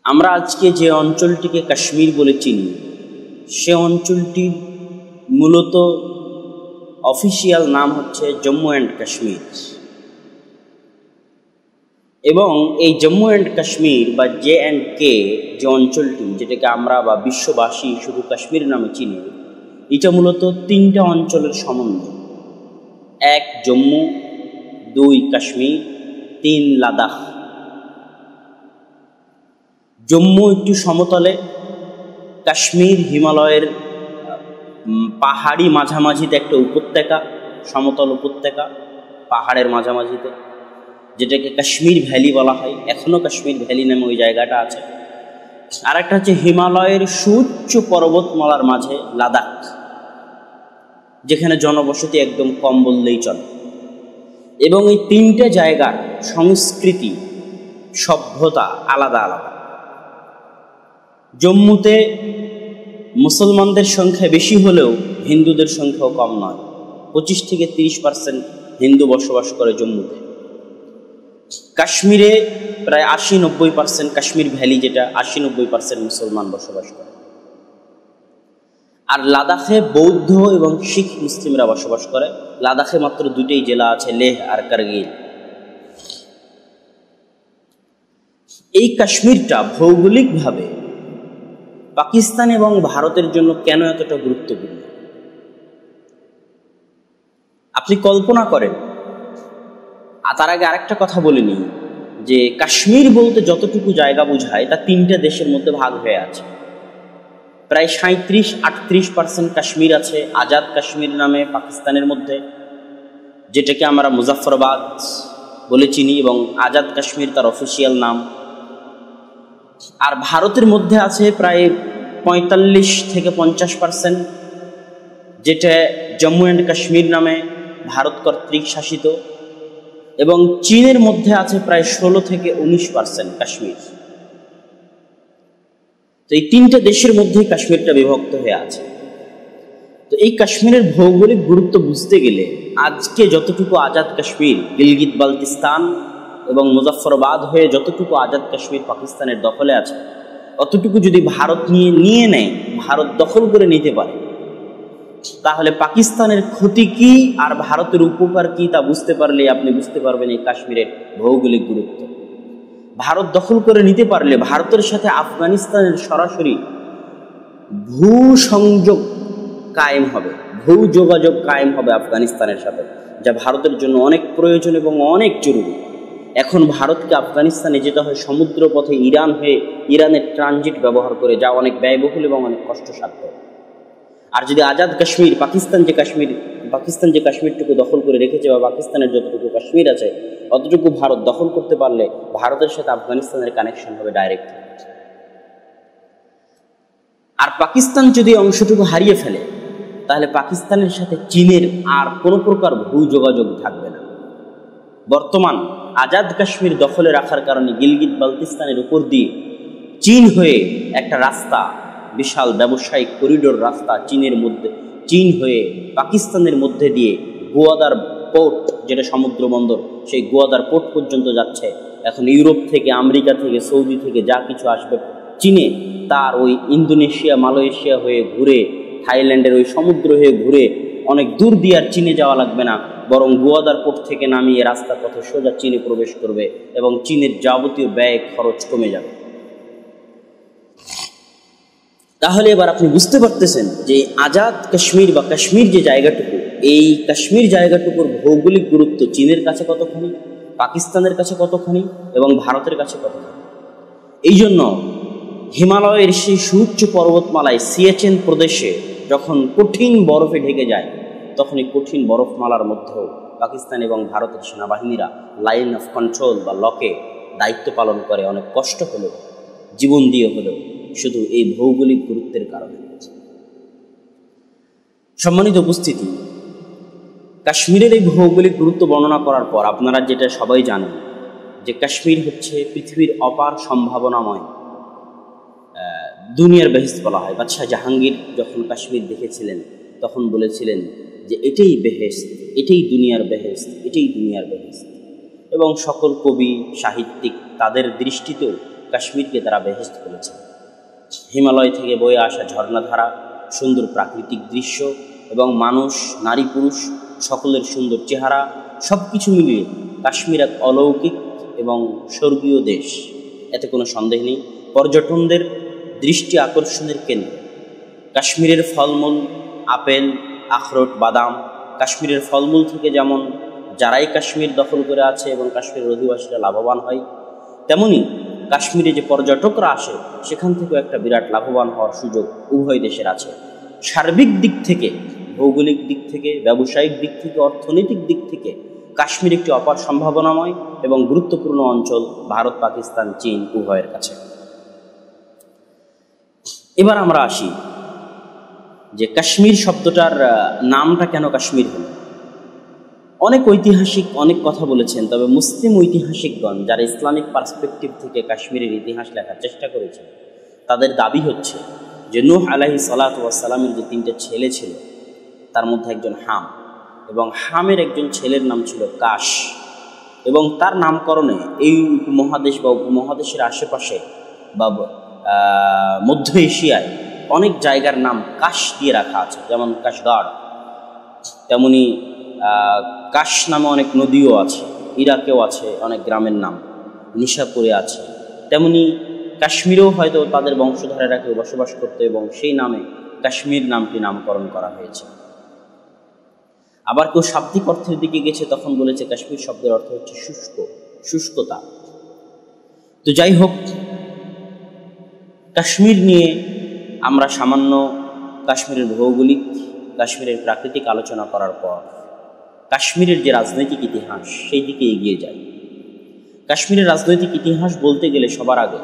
আমরা আজকে যে অঞ্চলটিকে কাশ্মীর বলে চিনি, সে অঞ্চলটির মূলত অফিসিয়াল নাম হচ্ছে জম্মু অ্যান্ড কাশ্মীর। এবং এই জম্মু অ্যান্ড কাশ্মীর বা JNK যে অঞ্চলটি, যেটাকে আমরা বা বিশ্ববাসী শুধু কাশ্মীর নামে চিনি, এটা মূলত তিনটা অঞ্চলের সমন্বয়। 1 জম্মু, 2 কাশ্মীর, 3 লাদাখ। জম্মু একটু সমতলে, কাশ্মীর হিমালয়ের পাহাড়ি মাঝামাঝিতে একটা উপত্যকা, সমতল উপত্যকা পাহাড়ের মাঝামাঝিতে, যেটাকে কাশ্মীর ভ্যালি বলা হয়। এখনও কাশ্মীর ভ্যালি নামে ওই জায়গাটা আছে। আর একটা হচ্ছে হিমালয়ের সুউচ্চ পর্বতমালার মাঝে লাদাখ, যেখানে জনবসতি একদম কম বললেই চলে। এবং এই তিনটে জায়গার সংস্কৃতি, সভ্যতা আলাদা আলাদা। জম্মুতে মুসলমানদের সংখ্যা বেশি হলেও হিন্দুদের সংখ্যাও কম নয়। 25 থেকে 30% হিন্দু বসবাস করে জম্মুতে। কাশ্মীরে প্রায় 80-90%, কাশ্মীর ভ্যালি যেটা, 80-90% মুসলমান বসবাস করে। আর লাদাখে বৌদ্ধ এবং শিখ মুসলিমরা বসবাস করে। লাদাখে মাত্র 2টি জেলা আছে, লেহ আর কার্গিল। এই কাশ্মীরটা ভৌগোলিকভাবে পাকিস্তান এবং ভারতের জন্য কেন এতটা গুরুত্বপূর্ণ আপনি কল্পনা করেন। আর তার আগে আরেকটা কথা বলিনি, যে কাশ্মীর বলতে যতটুকু জায়গা বোঝায় তা 3টে দেশের মধ্যে ভাগ হয়ে আছে। প্রায় 37-38% কাশ্মীর আছে আজাদ কাশ্মীর নামে পাকিস্তানের মধ্যে, যেটাকে আমরা মুজাফফরাবাদ বলে চিনি, এবং আজাদ কাশ্মীর তার অফিসিয়াল নাম। আর ভারতের মধ্যে আছে প্রায় 45 থেকে 50%, যেটা জম্মু অ্যান্ড কাশ্মীর নামে ভারত কর্তৃক শাসিত। এবং চীনের মধ্যে আছে প্রায় 16 থেকে 19% কাশ্মীর। তো এই 3টে দেশের মধ্যেই কাশ্মীরটা বিভক্ত হয়ে আছে। তো এই কাশ্মীরের ভৌগোলিক গুরুত্ব বুঝতে গেলে আজকে যতটুকু আজাদ কাশ্মীর, গিলগিত বালতিস্তান এবং মুজাফফরাবাদ হয়ে যতটুকু আজাদ কাশ্মীর পাকিস্তানের দখলে আছে, অতটুকু যদি ভারত নিয়ে নেয়, ভারত দখল করে নিতে পারে, তাহলে পাকিস্তানের ক্ষতি কি আর ভারতের উপকার কি তা বুঝতে পারলে আপনি বুঝতে পারবেন এই কাশ্মীরের ভৌগোলিক গুরুত্ব। ভারত দখল করে নিতে পারলে ভারতের সাথে আফগানিস্তানের সরাসরি ভূ সংযোগ কায়েম হবে, ভূ যোগাযোগ কায়েম হবে আফগানিস্তানের সাথে, যা ভারতের জন্য অনেক প্রয়োজন এবং অনেক জরুরি। এখন ভারতকে আফগানিস্তানে যেতে হয় সমুদ্র পথে ইরান হয়ে, ইরানের ট্রানজিট ব্যবহার করে, যা অনেক ব্যয়বহুল এবং অনেক কষ্টসাধ্য। আর যদি আজাদ কাশ্মীর, পাকিস্তান যে কাশ্মীরটুকু দখল করে রেখেছে, বা পাকিস্তানের যতটুকু কাশ্মীর আছে অতটুকু ভারত দখল করতে পারলে ভারতের সাথে আফগানিস্তানের কানেকশন হবে ডাইরেক্ট। আর পাকিস্তান যদি অংশটুকু হারিয়ে ফেলে, তাহলে পাকিস্তানের সাথে চীনের আর কোনো প্রকার ভূ যোগাযোগ থাকবে না। বর্তমান আজাদ কাশ্মীর দখলে রাখার কারণে গিলগিত বালতিস্তানের উপর দিয়ে চীন হয়ে একটা রাস্তা, বিশাল ব্যবসায়িক করিডোর রাস্তা চীন হয়ে পাকিস্তানের মধ্যে দিয়ে গোয়াদার পোর্ট, যেটা সমুদ্র বন্দর, সেই গোয়াদার পোর্ট পর্যন্ত যাচ্ছে। এখন ইউরোপ থেকে, আমেরিকা থেকে, সৌদি থেকে যা কিছু আসবে চীনে, তার ওই ইন্দোনেশিয়া, মালয়েশিয়া হয়ে ঘুরে, থাইল্যান্ডের ওই সমুদ্র হয়ে ঘুরে অনেক দূর দিয়ে আর চীনে যাওয়া লাগবে না, বরং গোয়াদার পোর্ট থেকে নামিয়ে রাস্তার পথে সোজা চীনে প্রবেশ করবে এবং চীনের যাবতীয় ব্যয় খরচ কমে যাবে। তাহলে এবার আপনি বুঝতে পারতেছেন যে আজাদ কাশ্মীর বা কাশ্মীর যে জায়গাটুকু, এই কাশ্মীর জায়গাটুকুর ভৌগোলিক গুরুত্ব চীনের কাছে কতখানি, পাকিস্তানের কাছে কতখানি এবং ভারতের কাছে কতখানি। এই জন্য হিমালয়ের সেই সুউচ্চ পর্বতমালায় সিয়াচেন প্রদেশে যখন কঠিন বরফে ঢেকে যায়, তখন এই কঠিন বরফমালার মধ্যেও পাকিস্তান এবং ভারতের সেনাবাহিনীরা লাইন অফ কন্ট্রোল বা লকে দায়িত্ব পালন করে, অনেক কষ্ট হলেও, জীবন দিয়ে হলেও, শুধু এই ভৌগোলিক গুরুত্বের কারণে। সম্মানিত উপস্থিতি, কাশ্মীরের এই ভৌগোলিক গুরুত্ব বর্ণনা করার পর আপনারা যেটা সবাই জানেন, যে কাশ্মীর হচ্ছে পৃথিবীর অপার সম্ভাবনাময় দুনিয়ার বেহেশত বলা হয়। বাদশাহ জাহাঙ্গীর যখন কাশ্মীর দেখেছিলেন তখন বলেছিলেন যে এটাই বেহেশত, এটাই দুনিয়ার বেহেশত, এটাই দুনিয়ার বেহেশত। এবং সকল কবি, সাহিত্যিক, তাদের দৃষ্টিতেও কাশ্মীরকে তারা বেহেশত করেছে। হিমালয় থেকে বয়ে আসা ঝর্ণাধারা, সুন্দর প্রাকৃতিক দৃশ্য এবং মানুষ, নারী পুরুষ সকলের সুন্দর চেহারা, সব কিছু মিলিয়ে কাশ্মীর এক অলৌকিক এবং স্বর্গীয় দেশ, এতে কোনো সন্দেহ নেই। পর্যটনদের দৃষ্টি আকর্ষণের কেন্দ্র। কাশ্মীরের ফলমূল, আপেল, আখরোট, বাদাম, কাশ্মীরের ফলমূল থেকে যেমন যারাই কাশ্মীর দখল করে আছে এবং কাশ্মীরের অধিবাসীরা লাভবান হয়, তেমনি কাশ্মীরে যে পর্যটকরা আসে সেখান থেকেও একটা বিরাট লাভবান হওয়ার সুযোগ উভয় দেশের আছে। সার্বিক দিক থেকে, ভৌগোলিক দিক থেকে, ব্যবসায়িক দিক থেকে, অর্থনৈতিক দিক থেকে কাশ্মীর একটি অপার সম্ভাবনাময় এবং গুরুত্বপূর্ণ অঞ্চল ভারত, পাকিস্তান, চীন উভয়ের কাছে। এবার আমরা আসি যে কাশ্মীর শব্দটার নামটা কেন কাশ্মীর হল। অনেক ঐতিহাসিক অনেক কথা বলেছেন, তবে মুসলিম ঐতিহাসিকগণ যারা ইসলামিক পার্সপেক্টিভ থেকে কাশ্মীরের ইতিহাস লেখার চেষ্টা করেছেন, তাদের দাবি হচ্ছে যে নূহ আলাইহিস সালাতু ওয়াস সালামের যে 3টে ছেলে ছিল তার মধ্যে একজন হাম, এবং হামের একজন ছেলের নাম ছিল কাশ, এবং তার নামকরণে এই উপমহাদেশ বা উপমহাদেশের আশেপাশে বা মধ্য এশিয়ায় অনেক জায়গার নাম কাশ দিয়ে রাখা আছে, যেমন কাশগড়, তেমনি কাশ নামে অনেক নদীও আছে, ইরাকেও আছে অনেক গ্রামের নাম, নিশাপুরে আছে, তেমনি কাশ্মীরেও হয়তো তাদের বংশধরেরা কেউ বসবাস করতো এবং সেই নামে কাশ্মীর নামটি নামকরণ করা হয়েছে। আবার কেউ শাব্দিক অর্থের দিকে গেছে, তখন বলেছে কাশ্মীর শব্দের অর্থ হচ্ছে শুষ্ক, শুষ্কতা। তো যাই হোক, কাশ্মীর নিয়ে আমরা সামান্য কাশ্মীরের ভৌগোলিক, কাশ্মীরের প্রাকৃতিক আলোচনা করার পর কাশ্মীরের যে রাজনৈতিক ইতিহাস সেই দিকে এগিয়ে যায়। কাশ্মীরের রাজনৈতিক ইতিহাস বলতে গেলে সবার আগে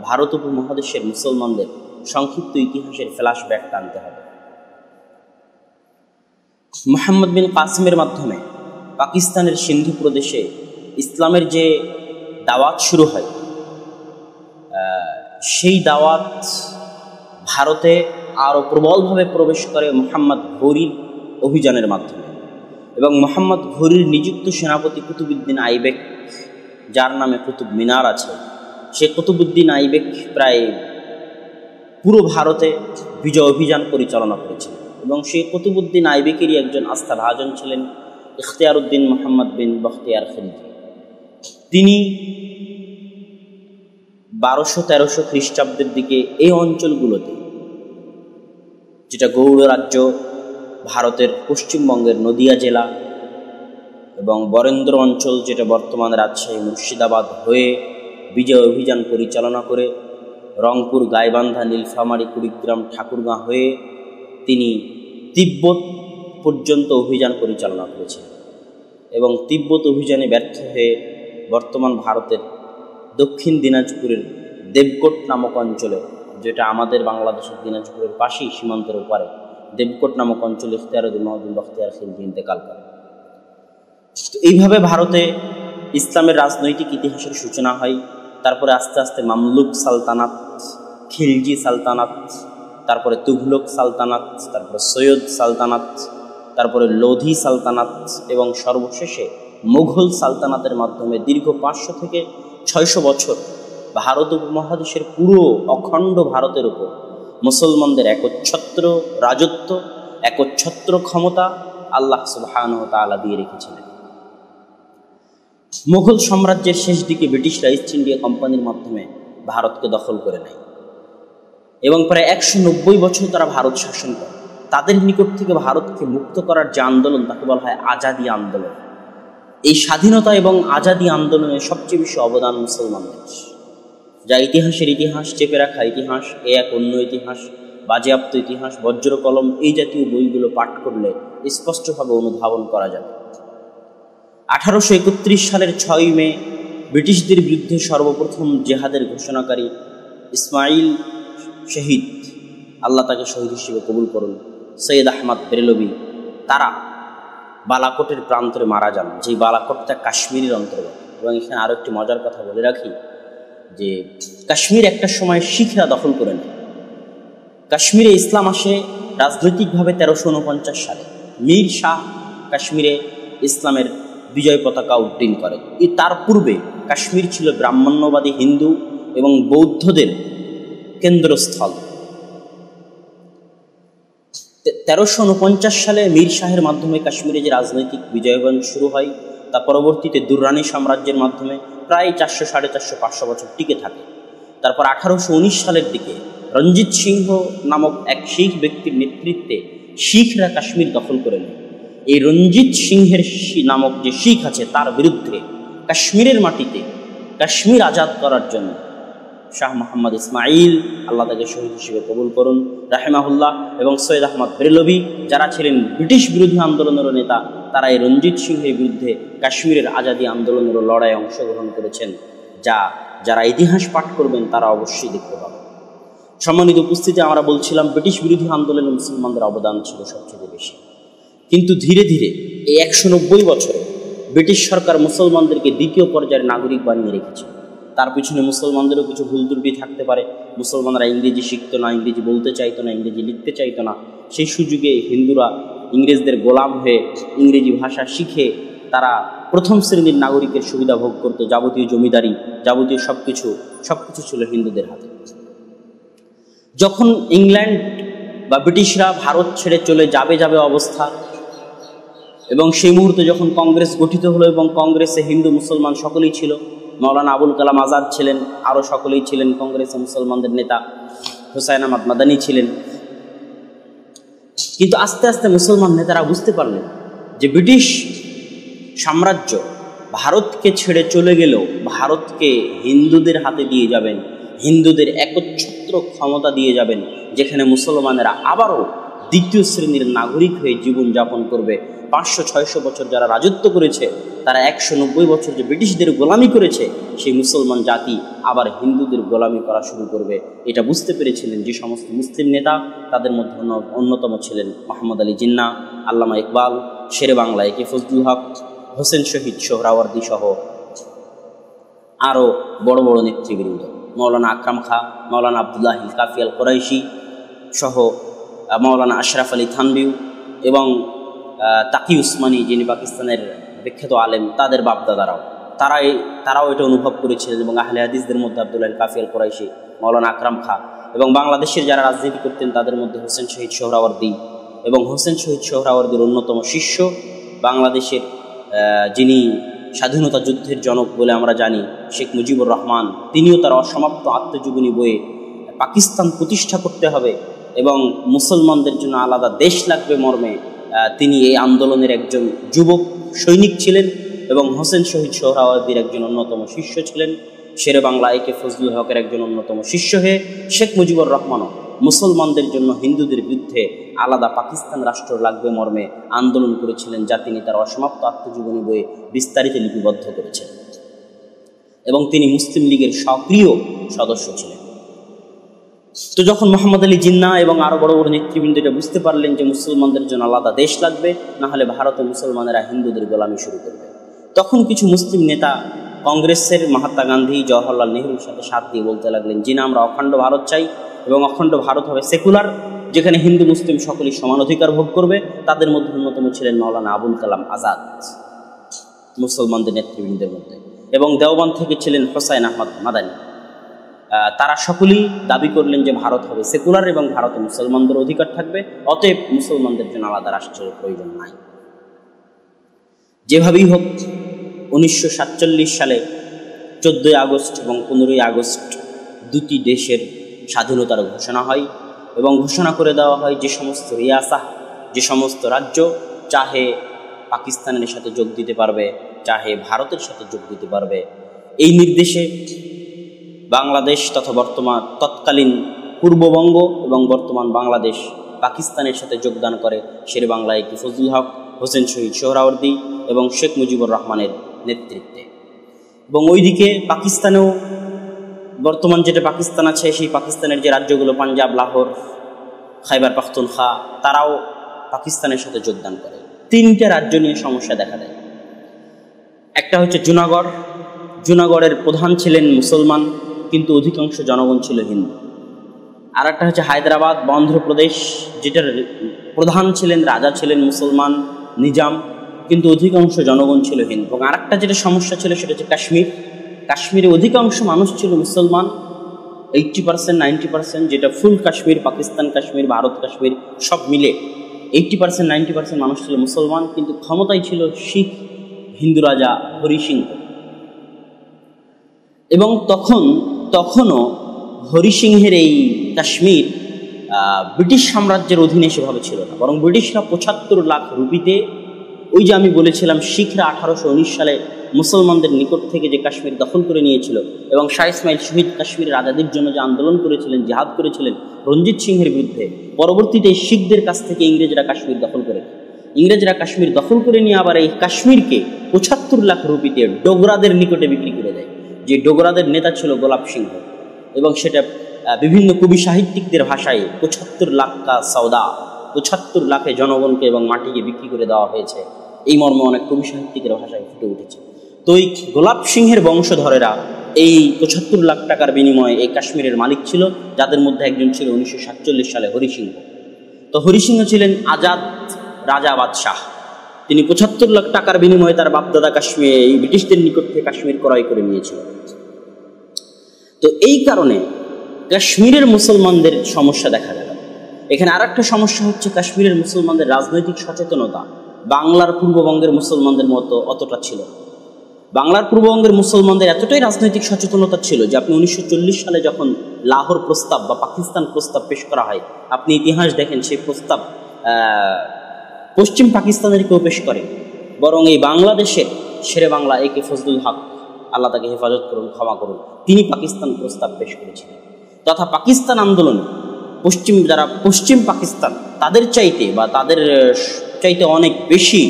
ভারত উপমহাদেশের মুসলমানদের সংক্ষিপ্ত ইতিহাসের ফ্ল্যাশব্যাক টানতে হবে। মুহাম্মদ বিন কাসিমের মাধ্যমে পাকিস্তানের সিন্ধু প্রদেশে ইসলামের যে দাওয়াত শুরু হয়, সেই দাওয়াত ভারতে আরও প্রবলভাবে প্রবেশ করে মুহাম্মদ ঘোরির অভিযানের মাধ্যমে, এবং মুহাম্মদ ঘোরির নিযুক্ত সেনাপতি কুতুবউদ্দিন আইবেক, যার নামে কুতুব মিনার আছে, সে কুতুবউদ্দিন আইবেক প্রায় পুরো ভারতে বিজয় অভিযান পরিচালনা করেছিলেন, এবং সেই কুতুবউদ্দিন আইবেকেরই একজন আস্থাভাজন ছিলেন ইখতিয়ারউদ্দিন মুহাম্মদ বিন বখতিয়ার খিলজি। তিনি 1200-1300 খ্রিস্টাব্দের দিকে এই অঞ্চলগুলোতে, যেটা গৌড় রাজ্য, ভারতের পশ্চিমবঙ্গের নদিয়া জেলা এবং বরেন্দ্র অঞ্চল, যেটা বর্তমান রাজশাহী মুর্শিদাবাদ হয়ে বিজয় অভিযান পরিচালনা করে রংপুর, গাইবান্ধা, নীলফামারী, কুড়িগ্রাম, ঠাকুরগাঁ হয়ে তিনি তিব্বত পর্যন্ত অভিযান পরিচালনা করেছেন, এবং তিব্বত অভিযানে ব্যর্থ হয়ে বর্তমান ভারতের দক্ষিণ দিনাজপুরের দেবকোট নামক অঞ্চলে, যেটা আমাদের বাংলাদেশের দিনাজপুরের পাশেই সীমান্তের ওপারে, দেবকোট নামক অঞ্চলে ইখতিয়ারউদ্দিন বিন বখতিয়ার খিলজি ইন্তেকাল করেন। তো এইভাবে ভারতে ইসলামের রাজনৈতিক ইতিহাসের সূচনা হয়। তারপরে আস্তে আস্তে মামলুক সালতানাত, খিলজি সালতানাত, তারপরে তুঘলক সালতানাত, তারপরে সৈয়দ সালতানাত, তারপরে লোধি সালতানাত, এবং সর্বশেষে মুঘল সালতানাতের মাধ্যমে দীর্ঘ 500 থেকে 600 বছর ভারত উপমহাদেশের পুরো অখণ্ড ভারতের উপর মুসলমানদের একচ্ছত্র রাজত্ব, একচ্ছত্র ক্ষমতা আল্লাহ সুবহানাহু ওয়া তাআলা দিয়ে রেখেছিলেন। মুঘল সাম্রাজ্যের শেষ দিকে ব্রিটিশরা ইস্ট ইন্ডিয়া কোম্পানির মাধ্যমে ভারতকে দখল করে নেয় এবং প্রায় 190 বছর তারা ভারত শাসন করে। তাদের নিকট থেকে ভারতকে মুক্ত করার যে আন্দোলন, তাকে বলা হয় আজাদি আন্দোলন। এই স্বাধীনতা এবং আজাদি আন্দোলনে সবচেয়ে বেশি অবদান মুসলমানদের, যা ইতিহাসের ইতিহাস, চেপে রাখা ইতিহাস, এক অন্য ইতিহাস, বাজেয়াপ্ত ইতিহাস, বজ্র কলম, এই জাতীয় বইগুলো পাঠ করলে স্পষ্টভাবে অনুধাবন করা যাবে। 1831 সালের 6 মে ব্রিটিশদের বিরুদ্ধে সর্বপ্রথম জেহাদের ঘোষণাকারী ইসমাইল শহীদ, আল্লাহ তাকে শহীদ হিসেবে কবুল করুন, সৈয়দ আহমদ বেরেলভি, তারা বালাকোটের প্রান্তরে মারা যান, যে বালাকোটটা কাশ্মীরের অন্তর্গত। এবং এখানে আরও একটি মজার কথা বলে রাখি যে কাশ্মীর একটা সময় শিখরা দখল করে নেয়। কাশ্মীরে ইসলাম আসে রাজনৈতিকভাবে 1349 সালে। মীর শাহ কাশ্মীরে ইসলামের বিজয় পতাকা উড্ডীন করেন। তার পূর্বে কাশ্মীর ছিল ব্রাহ্মণ্যবাদী হিন্দু এবং বৌদ্ধদের কেন্দ্রস্থল। 1349 সালে মীর শাহের মাধ্যমে কাশ্মীরে যে রাজনৈতিক বিজয়বন শুরু হয়, তা পরবর্তীতে দুররানি সাম্রাজ্যের মাধ্যমে প্রায় 400, 450, 500 বছর টিকে থাকে। তারপর 1819 সালের দিকে রঞ্জিত সিংহ নামক এক শিখ ব্যক্তির নেতৃত্বে শিখরা কাশ্মীর দখল করে নেয়। এই রঞ্জিত সিংহের নামক যে শিখ আছে, তার বিরুদ্ধে কাশ্মীরের মাটিতে কাশ্মীর আজাদ করার জন্য শাহ মোহাম্মদ ইসমাইল, আল্লাহ তাকে শহীদ হিসেবে কবুল করুন, রাহেমাহুল্লাহ, এবং সৈয়দ আহমদ বেরলভি, যারা ছিলেন ব্রিটিশ বিরোধী আন্দোলনেরও নেতা, তারা এই রঞ্জিত সিংহের বিরুদ্ধে কাশ্মীরের আজাদি আন্দোলনেরও লড়াইয়ে অংশগ্রহণ করেছেন, যারা ইতিহাস পাঠ করবেন তারা অবশ্যই দেখতে পাবেন। সম্মানিত উপস্থিতি, আমরা বলছিলাম ব্রিটিশ বিরোধী আন্দোলনে মুসলমানদের অবদান ছিল সবচেয়ে বেশি, কিন্তু ধীরে ধীরে এই 190 বছরে ব্রিটিশ সরকার মুসলমানদেরকে দ্বিতীয় পর্যায়ের নাগরিক বানিয়ে রেখেছে। তার পিছনে মুসলমানদেরও কিছু ভুল ত্রুটি থাকতে পারে। মুসলমানরা ইংরেজি শিখতো না, ইংরেজি বলতে চাইতো না, ইংরেজি লিখতে চাইতো না। সেই সুযোগে হিন্দুরা ইংরেজদের গোলাম হয়ে ইংরেজি ভাষা শিখে তারা প্রথম শ্রেণীর নাগরিকের সুবিধা ভোগ করত। যাবতীয় জমিদারি, যাবতীয় সবকিছু ছিল হিন্দুদের হাতে। যখন ইংল্যান্ড বা ব্রিটিশরা ভারত ছেড়ে চলে যাবে অবস্থা, এবং সেই মুহূর্তে যখন কংগ্রেস গঠিত হলো এবং কংগ্রেসে হিন্দু মুসলমান সকলেই ছিল, মৌলানা আবুল কালাম আজাদ ছিলেন, আরও সকলেই ছিলেন কংগ্রেসে মুসলমানদের নেতা, হুসাইন আহমদ মাদানী ছিলেন। কিন্তু আস্তে আস্তে মুসলমান নেতারা বুঝতে পারলেন যে ব্রিটিশ সাম্রাজ্য ভারতকে ছেড়ে চলে গেলেও ভারতকে হিন্দুদের হাতে দিয়ে যাবেন, হিন্দুদের একচ্ছত্র ক্ষমতা দিয়ে যাবেন, যেখানে মুসলমানেরা আবারও দ্বিতীয় শ্রেণীর নাগরিক হয়ে জীবনযাপন করবে। 500-600 বছর যারা রাজত্ব করেছে, তারা 190 বছর যে ব্রিটিশদের গোলামি করেছে, সেই মুসলমান জাতি আবার হিন্দুদের গোলামি করা শুরু করবে। এটা বুঝতে পেরেছিলেন যে সমস্ত মুসলিম নেতা, তাদের মধ্যে অন্যতম ছিলেন মোহাম্মদ আলী জিন্নাহ, আল্লামা ইকবাল, শেরে বাংলা একে ফজলুল হক, হোসেন শহীদ সোহরাওয়ার্দী সহ আরও বড় বড় নেতৃবৃন্দ, মৌলানা আকরাম খাঁ, মৌলানা আবদুল্লাহ কাফি আল কোরাইশি সহ মৌলানা আশরাফ আলী থানভিউ এবং তাকি উসমানী, যিনি পাকিস্তানের বিখ্যাত আলেম, তাদের বাপদাদারাও তারাও এটা অনুভব করেছিলেন। এবং আহলে হাদিসদের মধ্যে আবদুল্লাহ কাফি আল কোরাইশি, মৌলানা আকরাম খাঁ, এবং বাংলাদেশের যারা রাজনীতি করতেন তাদের মধ্যে হোসেন শহীদ সোহরাওয়ার্দী, এবং হোসেন শহীদ সোহরাওয়ার্দীর অন্যতম শিষ্য বাংলাদেশের যিনি স্বাধীনতা যুদ্ধের জনক বলে আমরা জানি, শেখ মুজিবুর রহমান, তিনিও তার অসমাপ্ত আত্মজীবনী বইয়ে পাকিস্তান প্রতিষ্ঠা করতে হবে এবং মুসলমানদের জন্য আলাদা দেশ লাগবে মর্মে তিনি এই আন্দোলনের একজন যুবক সৈনিক ছিলেন এবং হোসেন শহীদ সোহরাওয়ার্দীর একজন অন্যতম শিষ্য ছিলেন। শেরে বাংলা একে ফজলুল হকের একজন অন্যতম শিষ্য হয়ে শেখ মুজিবুর রহমানও মুসলমানদের জন্য হিন্দুদের বিরুদ্ধে আলাদা পাকিস্তান রাষ্ট্র লাগবে মর্মে আন্দোলন করেছিলেন, যা তিনি তার অসমাপ্ত আত্মজীবনী বইয়ে বিস্তারিত লিপিবদ্ধ করেছেন, এবং তিনি মুসলিম লীগের সক্রিয় সদস্য ছিলেন। তো যখন মোহাম্মদ আলী জিন্নাহ এবং আরও বড় বড় নেতৃবৃন্দ এটা বুঝতে পারলেন যে মুসলমানদের জন্য আলাদা দেশ লাগবে, না হলে ভারতে মুসলমানেরা হিন্দুদের গোলামি শুরু করবে, তখন কিছু মুসলিম নেতা কংগ্রেসের মহাত্মা গান্ধী, জওহরলাল নেহরুর সাথে সাথ দিয়ে বলতে লাগলেন, যে না, আমরা অখণ্ড ভারত চাই এবং অখণ্ড ভারত হবে সেকুলার, যেখানে হিন্দু মুসলিম সকলেই সমান অধিকার ভোগ করবে। তাদের মধ্যে অন্যতম ছিলেন মৌলানা আবুল কালাম আজাদ মুসলমানদের নেতৃবৃন্দের মধ্যে, এবং দেওবন্দ থেকে ছিলেন হুসাইন আহমদ মাদানী। তারা সকলেই দাবি করলেন যে ভারত হবে সেকুলার এবং ভারতে মুসলমানদের অধিকার থাকবে, অতএব মুসলমানদের জন্য আলাদা রাষ্ট্রের প্রয়োজন নাই। যেভাবেই হোক 1947 সালে 14 আগস্ট এবং 15 আগস্ট দুটি দেশের স্বাধীনতার ঘোষণা হয় এবং ঘোষণা করে দেওয়া হয় যে সমস্ত রিয়াসাহ, যে সমস্ত রাজ্য চাহে পাকিস্তানের সাথে যোগ দিতে পারবে, চাহে ভারতের সাথে যোগ দিতে পারবে। এই নির্দেশে বাংলাদেশ তথা তৎকালীন পূর্ববঙ্গ এবং বর্তমান বাংলাদেশ পাকিস্তানের সাথে যোগদান করে শেরে বাংলা একে ফজলুল হক, হোসেন শহীদ সোহরাওয়ার্দী এবং শেখ মুজিবুর রহমানের নেতৃত্বে। এবং ওইদিকে পাকিস্তানেও বর্তমান যেটা পাকিস্তান আছে, সেই পাকিস্তানের যে রাজ্যগুলো পাঞ্জাব, লাহোর, খাইবার পাখতুনখা, তারাও পাকিস্তানের সাথে যোগদান করে। 3টে রাজ্য নিয়ে সমস্যা দেখা দেয়। একটা হচ্ছে জুনাগড়, জুনাগড়ের প্রধান ছিলেন মুসলমান কিন্তু অধিকাংশ জনগণ ছিল হিন্দু। আর একটা হচ্ছে হায়দ্রাবাদ বা অন্ধ্রপ্রদেশ, যেটার প্রধান ছিলেন, রাজা ছিলেন মুসলমান নিজাম, কিন্তু অধিকাংশ জনগণ ছিল হিন্দু। এবং আরেকটা যেটা সমস্যা ছিল সেটা হচ্ছে কাশ্মীর। কাশ্মীরে অধিকাংশ মানুষ ছিল মুসলমান 80% 90% যেটা ফুল কাশ্মীর, পাকিস্তান কাশ্মীর, ভারত কাশ্মীর সব মিলে 80% 90% মানুষ ছিল মুসলমান, কিন্তু ক্ষমতায় ছিল শিখ হিন্দু রাজা হরি সিংহ। এবং তখনও হরি সিংহের এই কাশ্মীর ব্রিটিশ সাম্রাজ্যের অধীনে সেভাবে ছিল না, বরং ব্রিটিশরা 75 লাখ রুপিতে, ওই যে আমি বলেছিলাম শিখরা 1819 সালে মুসলমানদের নিকট থেকে যে কাশ্মীর দখল করে নিয়েছিল এবং শাহ ইসমাইল শহীদ কাশ্মীরের আজাদির জন্য যে আন্দোলন করেছিলেন, জিহাদ করেছিলেন রঞ্জিত সিংহের বিরুদ্ধে, পরবর্তীতে শিখদের কাছ থেকে ইংরেজরা কাশ্মীর দখল করে নিয়ে আবার এই কাশ্মীরকে 75 লাখ রুপিতে ডোগরাদের নিকটে বিক্রি করে দেয়, যে ডোগরাদের নেতা ছিল গোলাপ সিংহ। এবং সেটা বিভিন্ন কবি সাহিত্যিকদের ভাষায় 75 লাখ কা সৌদা, 75 লাখে জনগণকে এবং মাটিকে বিক্রি করে দেওয়া হয়েছে, এই মর্মে অনেক কবি সাহিত্যিকের ভাষায় ফুটে উঠেছে। তো এই গোলাপ সিংহের বংশধরেরা এই 75 লাখ টাকার বিনিময়ে এই কাশ্মীরের মালিক ছিল, যাদের মধ্যে একজন ছিল 1947 সালে হরি সিংহ। তো হরি সিংহ ছিলেন আজাদ রাজা বাদশাহ। তিনি 75 লাখ টাকার বিনিময়ে তার বাপদাদা কাশ্মীর এই ব্রিটিশদের নিকট থেকে কাশ্মীর ক্রয় করে নিয়েছিল। তো এই কারণে কাশ্মীরের মুসলমানদের সমস্যা দেখা গেল। এখানে আর একটা সমস্যা হচ্ছে কাশ্মীরের মুসলমানদের রাজনৈতিক সচেতনতা বাংলার পূর্ববঙ্গের মুসলমানদের মতো অতটা ছিল না। বাংলার পূর্ববঙ্গের মুসলমানদের এতটাই রাজনৈতিক সচেতনতা ছিল যে আপনি 1940 সালে যখন লাহোর প্রস্তাব বা পাকিস্তান প্রস্তাব পেশ করা হয়, আপনি ইতিহাস দেখেন সেই প্রস্তাব পশ্চিম পাকিস্তানের কেউ পেশ করে, বরং এই বাংলাদেশের শেরে বাংলা একে ফজলুল হক, আল্লাহ তাকে হেফাজত করুন, ক্ষমা করুন, তিনি পাকিস্তান প্রস্তাব পেশ করেছিলেন। তথা পাকিস্তান আন্দোলনে যারা পশ্চিম পাকিস্তান তাদের চাইতে অনেক বেশি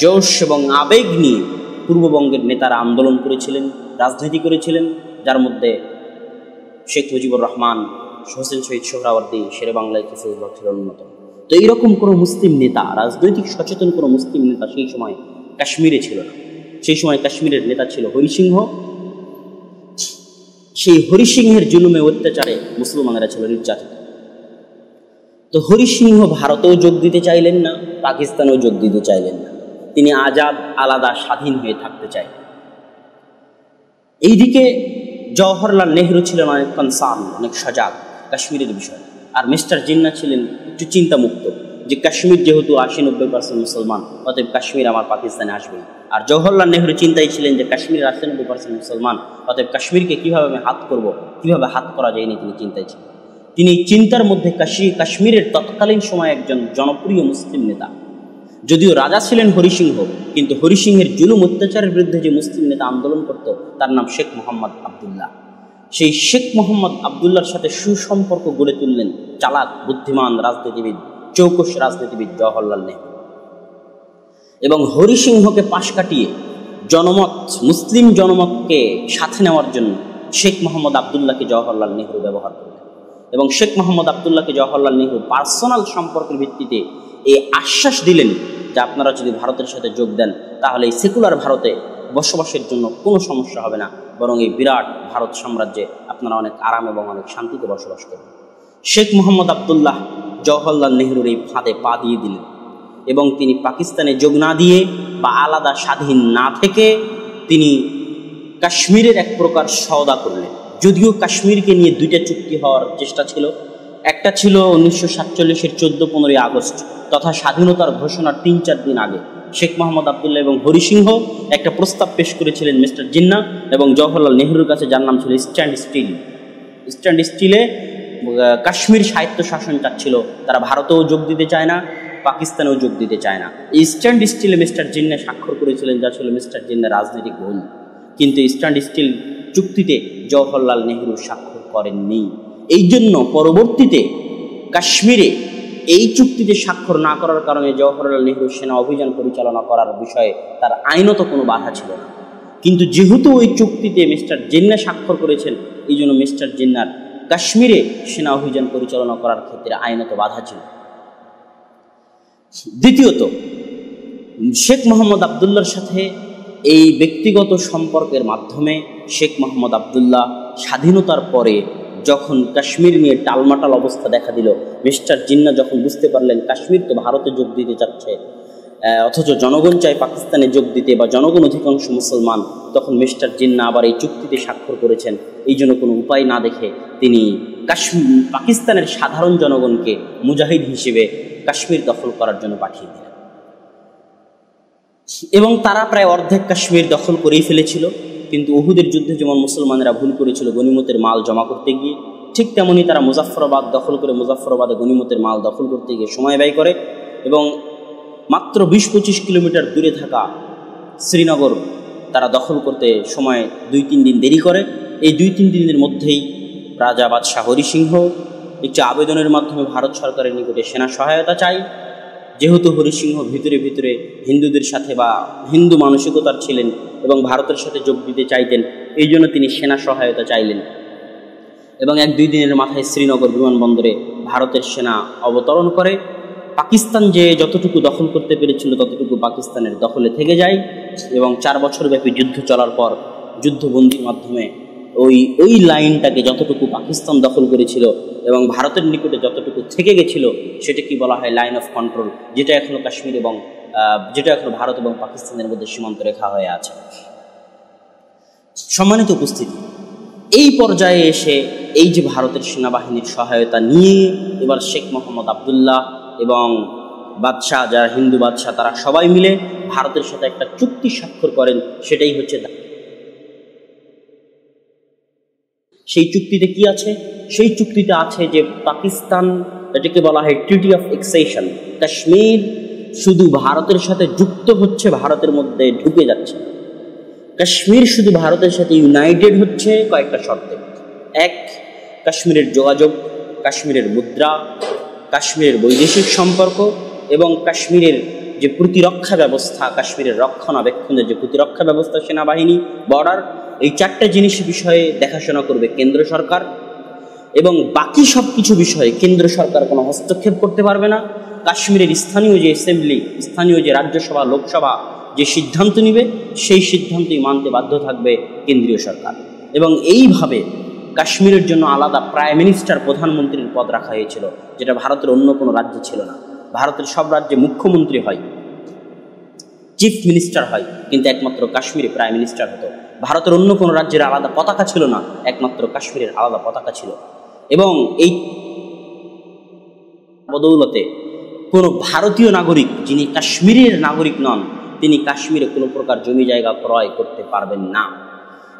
জোশ এবং আবেগ নিয়ে পূর্ববঙ্গের নেতারা আন্দোলন করেছিলেন, রাজনীতি করেছিলেন, যার মধ্যে শেখ মুজিবুর রহমান, হোসেন শহীদ সোহরাওয়ার্দী, শেরে বাংলায় ফজলুল হক ছিলেন অন্যতম। তো এইরকম কোনো মুসলিম নেতা, রাজনৈতিক সচেতন কোনো মুসলিম নেতা সেই সময় কাশ্মীরে ছিল না। সেই সময় কাশ্মীরের নেতা ছিল হরি সিংহ। সেই হরি সিংহের জুলুমে অত্যাচারে মুসলমানেরা ছিল নির্যাতিত। তো হরি সিংহ ভারতেও যোগ দিতে চাইলেন না, পাকিস্তানেও যোগ দিতে চাইলেন না, তিনি আজাদ, আলাদা, স্বাধীন হয়ে থাকতে চাই। এইদিকে জওহরলাল নেহরু ছিলেন অনেক কনসার্ন, অনেক সজাগ কাশ্মীরের বিষয়ে, আর মিস্টার জিন্নাহ ছিলেন একটু চিন্তামুক্ত যে কাশ্মীর যেহেতু 80-90% মুসলমান, অতএব কাশ্মীর আমার পাকিস্তানে আসবেই। আর জওহরলাল নেহরু চিন্তাই ছিলেন যে কাশ্মীরের 80-90% মুসলমান, অতএব কাশ্মীরকে কীভাবে আমি হাত করব, কীভাবে হাত করা যায়নি, তিনি চিন্তাই ছিলেন। তিনি চিন্তার মধ্যে কাশ্মীরের তৎকালীন সময়ে একজন জনপ্রিয় মুসলিম নেতা, যদিও রাজা ছিলেন হরি সিংহ, কিন্তু হরি সিংহের জুলুম অত্যাচারের বিরুদ্ধে যে মুসলিম নেতা আন্দোলন করত তার নাম শেখ মোহাম্মদ আবদুল্লাহ। সেই শেখ মোহাম্মদ আবদুল্লাহর সাথে সুসম্পর্ক গড়ে তুললেন চালাক, বুদ্ধিমান রাজনীতিবিদ, চৌকস রাজনীতিবিদ জওহরলাল নেহরু। এবং হরি সিংহকে পাশ কাটিয়ে মুসলিম জনমতকে সাথে নেওয়ার জন্য শেখ মোহাম্মদ আবদুল্লাহকে জওহরলাল নেহরু ব্যবহার করলেন। এবং শেখ মোহাম্মদ আবদুল্লাহকে জওহরলাল নেহরু পার্সোনাল সম্পর্কের ভিত্তিতে এই আশ্বাস দিলেন যে আপনারা যদি ভারতের সাথে যোগ দেন তাহলে এই সেকুলার ভারতে বসবাসের জন্য কোনো সমস্যা হবে না, বরং এই বিরাট ভারত সাম্রাজ্যে আপনারা অনেক আরাম এবং অনেক শান্তিতে বসবাস করবেন। শেখ মোহাম্মদ আবদুল্লাহ জওহরলাল নেহরুর এই ফাঁদে পা দিয়ে দিলেন এবং তিনি পাকিস্তানে যোগ না দিয়ে বা আলাদা স্বাধীন না থেকে তিনি কাশ্মীরের এক প্রকার সওদা করলেন। যদিও কাশ্মীরকে নিয়ে দুইটা চুক্তি হওয়ার চেষ্টা ছিল। একটা ছিল 1947-এর 14-15 আগস্ট তথা স্বাধীনতার ঘোষণার 3-4 দিন আগে শেখ মোহাম্মদ আবদুল্লাহ এবং হরি সিংহ একটা প্রস্তাব পেশ করেছিলেন মিস্টার জিন্নাহ এবং জওহরলাল নেহরুর কাছে, যার নাম ছিল স্ট্যান্ড স্টিলে কাশ্মীর স্বায়ত্ত শাসন চাচ্ছিল। তারা ভারতেও যোগ দিতে চায় না, পাকিস্তানেও যোগ দিতে চায় না। এই স্ট্যান্ড স্টিলে মিস্টার জিন্নাহ স্বাক্ষর করেছিলেন, যা ছিল মিস্টার জিন্নাহ রাজনৈতিক ভুল। কিন্তু স্ট্যান্ড স্টিল চুক্তিতে জওহরলাল নেহরু স্বাক্ষর করেননি। এই জন্য পরবর্তীতে কাশ্মীরে এই চুক্তিতে স্বাক্ষর না করার কারণে জওহরলাল নেহরু সেনা অভিযান পরিচালনা করার বিষয়ে তার আইনত কোনো বাধা ছিল না। কিন্তু যেহেতু ওই চুক্তিতে মিস্টার জিন্নাহ স্বাক্ষর করেছেন, এই জন্য মিস্টার জিন্নাহর কাশ্মীরে সেনা অভিযান পরিচালনা করার ক্ষেত্রে আইনত বাধা ছিল। দ্বিতীয়ত, শেখ মোহাম্মদ আবদুল্লাহর সাথে এই ব্যক্তিগত সম্পর্কের মাধ্যমে শেখ মোহাম্মদ আবদুল্লাহ স্বাধীনতার পরে যখন কাশ্মীর নিয়ে টালমাটাল অবস্থা দেখা দিল, মিস্টার জিন্নাহ যখন বুঝতে পারলেন কাশ্মীর তো ভারতে যোগ দিতে চাচ্ছে, অথচ জনগণ চায় পাকিস্তানে যোগ দিতে বা জনগণ অধিকাংশ মুসলমান, তখন মিস্টার জিন্নাহ আবার এই চুক্তিতে স্বাক্ষর করেছেন। এই জন্য কোনো উপায় না দেখে তিনি পাকিস্তানের সাধারণ জনগণকে মুজাহিদ হিসেবে কাশ্মীর দখল করার জন্য পাঠিয়ে দিলেন এবং তারা প্রায় অর্ধেক কাশ্মীর দখল করেই ফেলেছিল। কিন্তু উহুদের যুদ্ধে যেমন মুসলমানেরা ভুল করেছিল গনিমতের মাল জমা করতে গিয়ে, ঠিক তেমনি তারা মুজাফফরাবাদ দখল করে মুজাফফরাবাদে গনিমতের মাল দখল করতে গিয়ে সময় ব্যয় করে এবং মাত্র 20-25 কিলোমিটার দূরে থাকা শ্রীনগর তারা দখল করতে সময় 2-3 দিন দেরি করে। এই 2-3 দিনের মধ্যেই রাজা বাদশাহ হরি সিংহ একটি আবেদনের মাধ্যমে ভারত সরকারের নিকটে সেনা সহায়তা চায়। যেহেতু হরি সিংহ ভিতরে ভিতরে হিন্দুদের সাথে বা হিন্দু মানসিকতার ছিলেন এবং ভারতের সাথে যোগ দিতে চাইতেন, এই জন্য তিনি সেনা সহায়তা চাইলেন এবং 1-2 দিনের মাথায় শ্রীনগর বিমানবন্দরে ভারতের সেনা অবতরণ করে। পাকিস্তান যে যতটুকু দখল করতে পেরেছিল ততটুকু পাকিস্তানের দখলে থেকে যায় এবং 4 বছর ব্যাপী যুদ্ধ চলার পর যুদ্ধবন্দির মাধ্যমে ওই লাইনটাকে যতটুকু পাকিস্তান দখল করেছিল এবং ভারতের নিকটে যতটুকু থেকে গেছিল সেটাকে বলা হয় লাইন অফ কন্ট্রোল, যেটা এখনো কাশ্মীর এবং যেটা এখনো ভারত এবং পাকিস্তানের মধ্যে সীমান্ত রেখা হয়ে আছে। সম্মানিত উপস্থিতি, এই পর্যায়ে এসে এই যে ভারতের সেনাবাহিনীর সহায়তা নিয়ে এবার শেখ মোহাম্মদ আবদুল্লাহ এবং বাদশাহ, যারা হিন্দু বাদশাহ, তারা সবাই মিলে ভারতের সাথে একটা চুক্তি স্বাক্ষর করেন। সেটাই হচ্ছে, সেই চুক্তিতে কি আছে? সেই চুক্তিতে আছে যে পাকিস্তান, এটাকে বলা হয় ট্রিটি অফ এক্সেশন, কাশ্মীর শুধু ভারতের সাথে যুক্ত হচ্ছে, ভারতের মধ্যে ঢুকে যাচ্ছে। কাশ্মীর শুধু ভারতের সাথে ইউনাইটেড হচ্ছে কয়েকটা শর্তে। 1, কাশ্মীরের যোগাযোগ, কাশ্মীরের মুদ্রা, কাশ্মীরের বৈদেশিক সম্পর্ক এবং কাশ্মীরের যে প্রতিরক্ষা ব্যবস্থা, কাশ্মীরের রক্ষণাবেক্ষণের যে প্রতিরক্ষা ব্যবস্থা, সেনাবাহিনী, বর্ডার, এই 4টা জিনিসের বিষয়ে দেখাশোনা করবে কেন্দ্র সরকার এবং বাকি সব কিছু বিষয়ে কেন্দ্র সরকার কোনো হস্তক্ষেপ করতে পারবে না। কাশ্মীরের স্থানীয় যে অ্যাসেম্বলি, স্থানীয় যে রাজ্যসভা, লোকসভা যে সিদ্ধান্ত নিবে সেই সিদ্ধান্তই মানতে বাধ্য থাকবে কেন্দ্রীয় সরকার। এবং এইভাবে কাশ্মীরের জন্য আলাদা প্রাইম মিনিস্টার, প্রধানমন্ত্রীর পদ রাখা হয়েছিল, যেটা ভারতের অন্য কোনো রাজ্যে ছিল না। ভারতের সব রাজ্যে মুখ্যমন্ত্রী হয়, চিফ মিনিস্টার হয়, কিন্তু একমাত্র কাশ্মীরে প্রাইম মিনিস্টার হতো। ভারতের অন্য কোনো রাজ্যের আলাদা পতাকা ছিল না, একমাত্র কাশ্মীরের আলাদা পতাকা ছিল। এবং এই বদৌলতে কোনো ভারতীয় নাগরিক যিনি কাশ্মীরের নাগরিক নন, তিনি কাশ্মীরে কোনো প্রকার জমি জায়গা ক্রয় করতে পারবেন না।